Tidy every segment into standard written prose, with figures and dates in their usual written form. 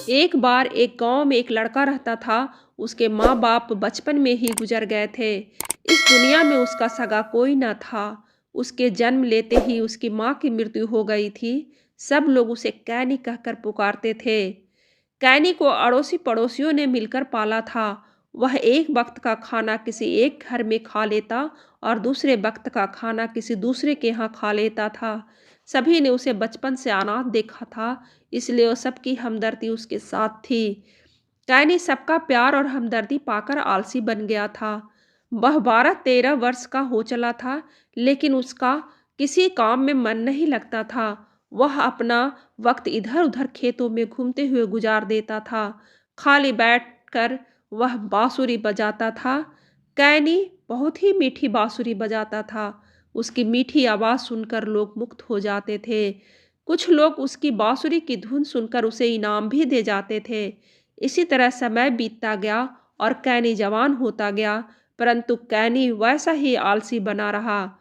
एक बार एक गांव में एक लड़का रहता था। उसके माँ बाप बचपन में ही गुजर गए थे। इस दुनिया में उसका सगा कोई न था। उसके जन्म लेते ही उसकी माँ की मृत्यु हो गई थी। सब लोग उसे कैनी कहकर पुकारते थे। कैनी को अड़ोसी पड़ोसियों ने मिलकर पाला था। वह एक वक्त का खाना किसी एक घर में खा लेता और दूसरे वक्त का खाना किसी दूसरे के यहाँ खा लेता था। सभी ने उसे बचपन से अनाथ देखा था, इसलिए वो सबकी हमदर्दी उसके साथ थी। कैनी सबका प्यार और हमदर्दी पाकर आलसी बन गया था। वह 12-13 वर्ष का हो चला था, लेकिन उसका किसी काम में मन नहीं लगता था। वह अपना वक्त इधर उधर खेतों में घूमते हुए गुजार देता था। खाली बैठकर वह बांसुरी बजाता था। कैनी बहुत ही मीठी बांसुरी बजाता था। उसकी मीठी आवाज़ सुनकर लोग मुग्ध हो जाते थे। कुछ लोग उसकी बांसुरी की धुन सुनकर उसे इनाम भी दे जाते थे। इसी तरह समय बीतता गया और कैनी जवान होता गया, परंतु कैनी वैसा ही आलसी बना रहा।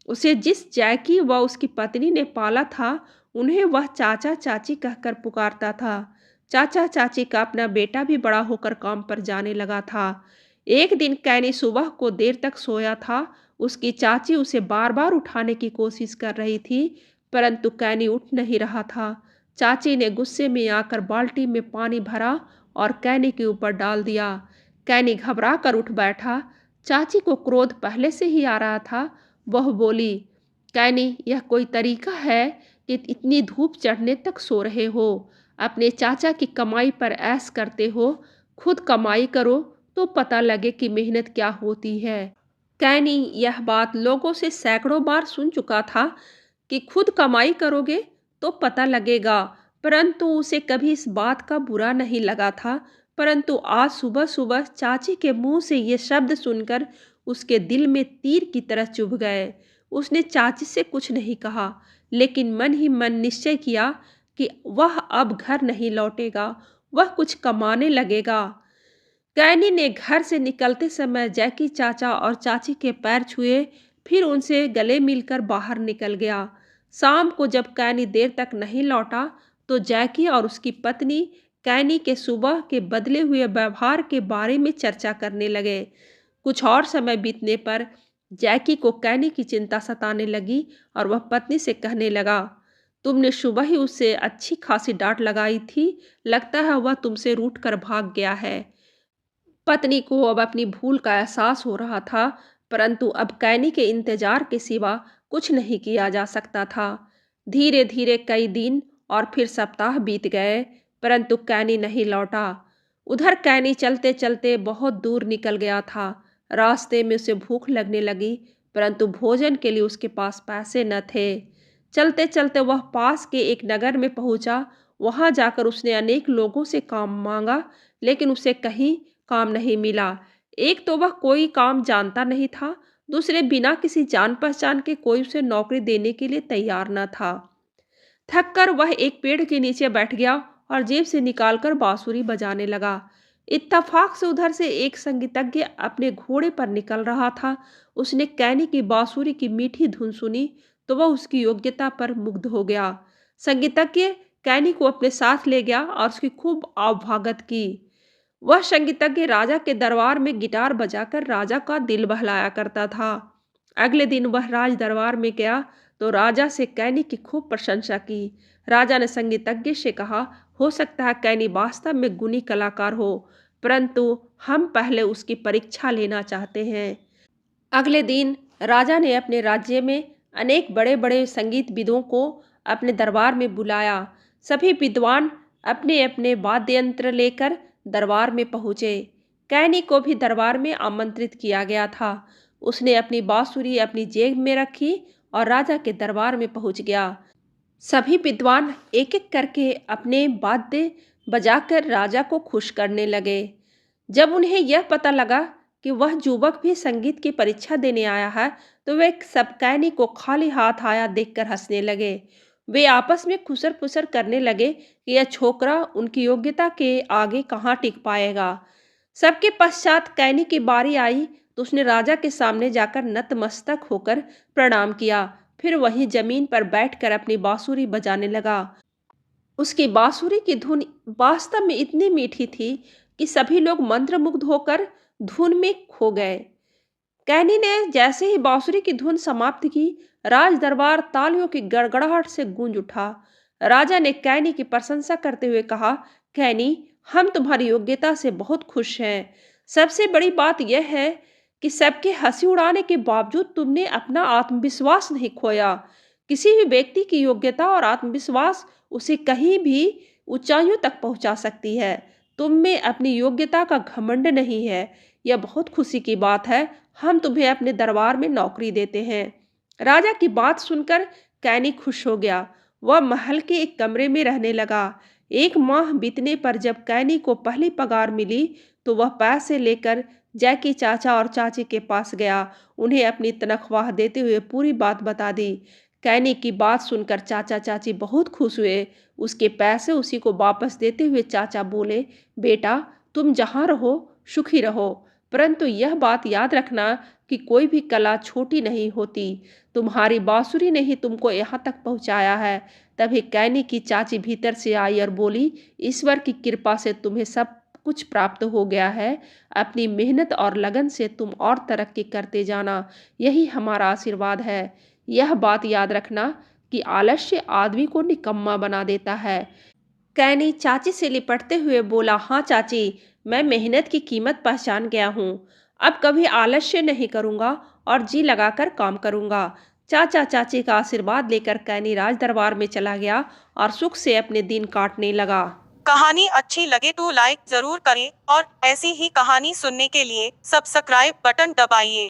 उसे जिस जैकी व उसकी पत्नी ने पाला था, उन्हें वह चाचा चाची कहकर पुकारता था। चाचा चाची का अपना बेटा भी बड़ा होकर काम पर जाने लगा था। एक दिन कैनी सुबह को देर तक सोया था। उसकी चाची उसे बार बार उठाने की कोशिश कर रही थी, परंतु कैनी उठ नहीं रहा था। चाची ने गुस्से में आकर बाल्टी में पानी भरा और कैनी के ऊपर डाल दिया। कैनी घबरा कर उठ बैठा। चाची को क्रोध पहले से ही आ रहा था। वह बोली, कैनी, यह कोई तरीका है कि इतनी धूप चढ़ने तक सो रहे हो? अपने चाचा की कमाई पर ऐश करते हो। खुद कमाई करो तो पता लगे कि मेहनत क्या होती है। कैनी यह बात लोगों से सैकड़ों बार सुन चुका था कि खुद कमाई करोगे तो पता लगेगा, परंतु उसे कभी इस बात का बुरा नहीं लगा था। परंतु आज सुबह सुबह चाची के मुंह से ये शब्द सुनकर उसके दिल में तीर की तरह चुभ गए। उसने चाची से कुछ नहीं कहा, लेकिन मन ही मन निश्चय किया कि वह अब घर नहीं लौटेगा, वह कुछ कमाने लगेगा। कैनी ने घर से निकलते समय जैकी चाचा और चाची के पैर छुए, फिर उनसे गले मिलकर बाहर निकल गया। शाम को जब कैनी देर तक नहीं लौटा, तो जैकी और उसकी पत्नी कैनी के सुबह के बदले हुए व्यवहार के बारे में चर्चा करने लगे। कुछ और समय बीतने पर जैकी को कैनी की चिंता सताने लगी और वह पत्नी से कहने लगा, तुमने सुबह ही उससे अच्छी खासी डांट लगाई थी, लगता है वह तुमसे रूठ कर भाग गया है। पत्नी को अब अपनी भूल का एहसास हो रहा था, परंतु अब कैनी के इंतजार के सिवा कुछ नहीं किया जा सकता था। धीरे धीरे कई दिन और फिर सप्ताह बीत गए, परंतु कैनी नहीं लौटा। उधर कैनी चलते चलते बहुत दूर निकल गया था। रास्ते में उसे भूख लगने लगी, परंतु भोजन के लिए उसके पास पैसे न थे। चलते चलते वह पास के एक नगर में पहुंचा। वहां जाकर उसने अनेक लोगों से काम मांगा, लेकिन उसे कहीं काम नहीं मिला। एक तो वह कोई काम जानता नहीं था, दूसरे बिना किसी जान पहचान के कोई उसे नौकरी देने के लिए तैयार न था। थक कर वह एक पेड़ के नीचे बैठ गया और जेब से निकालकर बांसुरी बजाने लगा। इत्तफाक से उधर से एक संगीतज्ञ अपने घोड़े पर निकल रहा था। उसने कैनी की बांसुरी की मीठी धुन सुनी तो वह उसकी योग्यता पर मुग्ध हो गया। संगीतज्ञ कैनी को अपने साथ ले गया और उसकी खूब आवभगत की। वह संगीतज्ञ राजा के दरबार में गिटार बजाकर राजा का दिल बहलाया करता था। अगले दिन वह राज दरबार में गया तो राजा से कैनी की खूब प्रशंसा की। राजा ने संगीतज्ञ से कहा, हो सकता है कैनी वास्तव में गुणी कलाकार हो, परंतु हम पहले उसकी परीक्षा लेना चाहते हैं। अगले दिन राजा ने अपने राज्य में अनेक बड़े बड़े संगीतविदों को अपने दरबार में बुलाया। सभी विद्वान अपने अपने वाद्य यंत्र लेकर दरबार में पहुँचे। कैनी को भी दरबार में आमंत्रित किया गया था। उसने अपनी बांसुरी अपनी जेब में रखी और राजा के दरबार में पहुँच गया। सभी विद्वान एक एक करके अपने वाद्य बजाकर राजा को खुश करने लगे। जब उन्हें यह पता लगा कि वह युवक भी संगीत की परीक्षा देने आया है, तो वे सब कैनी को खाली हाथ आया देखकर हंसने लगे। वे आपस में खुसर फुसर करने लगे कि यह छोकरा उनकी योग्यता के आगे कहाँ टिक पाएगा। सबके पश्चात कैनी की बारी आई तो उसने राजा के सामने जाकर नतमस्तक होकर प्रणाम किया। फिर वहीं जमीन पर बैठकर अपनी बांसुरी बजाने लगा। उसकी बांसुरी की धुन वास्तव में इतनी मीठी थी कि सभी लोग मंत्रमुग्ध होकर धुन में खो गए। कैनी ने जैसे ही बांसुरी की धुन समाप्त की, राज दरबार तालियों की गड़गड़ाहट से गूंज उठा। राजा ने कैनी की प्रशंसा करते हुए कहा, कैनी, हम तुम्हारी योग्यता से बहुत खुश हैं। सबसे बड़ी बात यह है कि सबके हंसी उड़ाने के बावजूद तुमने अपना आत्मविश्वास नहीं खोया। किसी भी व्यक्ति की योग्यता और आत्मविश्वास उसे कहीं भी ऊंचाइयों तक पहुंचा सकती है। तुम में अपनी योग्यता का घमंड नहीं है। यह बहुत खुशी की बात है। हम तुम्हें अपने दरबार में नौकरी देते हैं। राजा की बात सुनकर कैनी खुश हो गया। वह महल के एक कमरे में रहने लगा। एक माह बीतने पर जब कैनी को पहली पगार मिली तो वह पैसे लेकर जैकी चाचा और चाची के पास गया। उन्हें अपनी तनख्वाह देते हुए पूरी बात बता दी। कैनी की बात सुनकर चाचा चाची बहुत खुश हुए। उसके पैसे उसी को वापस देते हुए चाचा बोले, बेटा, तुम जहाँ रहो सुखी रहो, परंतु यह बात याद रखना कि कोई भी कला छोटी नहीं होती। तुम्हारी बांसुरी ने ही तुमको यहाँ तक पहुँचाया है। तभी कैनी की चाची भीतर से आई और बोली, ईश्वर की कृपा से तुम्हें सब कुछ प्राप्त हो गया है। अपनी मेहनत और लगन से तुम और तरक्की करते जाना, यही हमारा आशीर्वाद है। यह बात याद रखना कि आलस्य आदमी को निकम्मा बना देता है। कैनी चाची से लिपटते हुए बोला, हाँ चाची, मैं मेहनत की कीमत पहचान गया हूँ। अब कभी आलस्य नहीं करूँगा और जी लगाकर काम करूँगा। चाचा चाची का आशीर्वाद लेकर कैनी राज दरबार में चला गया और सुख से अपने दिन काटने लगा। कहानी अच्छी लगे तो लाइक जरूर करें और ऐसी ही कहानी सुनने के लिए सब्सक्राइब बटन दबाइए।